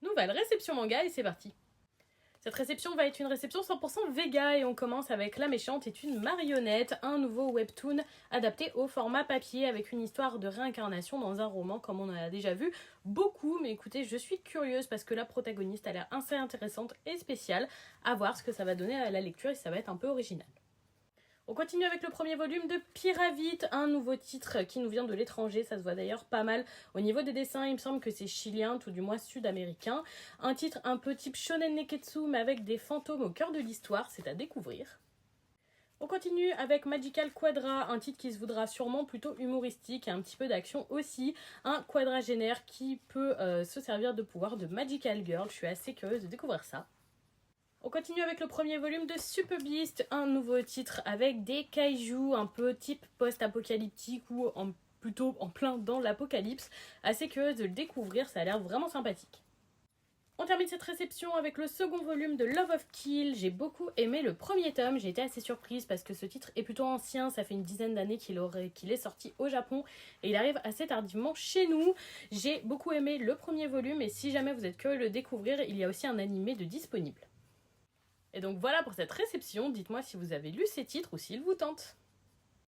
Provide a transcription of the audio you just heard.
Nouvelle réception manga et c'est parti. Cette réception va être une réception 100% Vega et on commence avec La Méchante est une marionnette, un nouveau webtoon adapté au format papier avec une histoire de réincarnation dans un roman comme on en a déjà vu beaucoup. Mais écoutez, je suis curieuse parce que la protagoniste a l'air assez intéressante et spéciale. À voir ce que ça va donner à la lecture et ça va être un peu original. On continue avec le premier volume de Pyravite, un nouveau titre qui nous vient de l'étranger, ça se voit d'ailleurs pas mal au niveau des dessins, il me semble que c'est chilien, tout du moins sud-américain. Un titre un peu type shonen neketsu mais avec des fantômes au cœur de l'histoire, c'est à découvrir. On continue avec Magical Quadra, un titre qui se voudra sûrement plutôt humoristique et un petit peu d'action aussi. Un quadragénaire qui peut se servir de pouvoir de Magical Girl, je suis assez curieuse de découvrir ça. On continue avec le premier volume de Super Beast, un nouveau titre avec des kaiju un peu type post-apocalyptique ou plutôt en plein dans l'apocalypse. Assez curieuse de le découvrir, ça a l'air vraiment sympathique. On termine cette réception avec le second volume de Love of Kill. J'ai beaucoup aimé le premier tome, j'ai été assez surprise parce que ce titre est plutôt ancien, ça fait une dizaine d'années qu'il est sorti au Japon et il arrive assez tardivement chez nous. J'ai beaucoup aimé le premier volume et si jamais vous êtes curieux de le découvrir, il y a aussi un animé de disponible. Et donc voilà pour cette réception, dites-moi si vous avez lu ces titres ou s'ils vous tentent.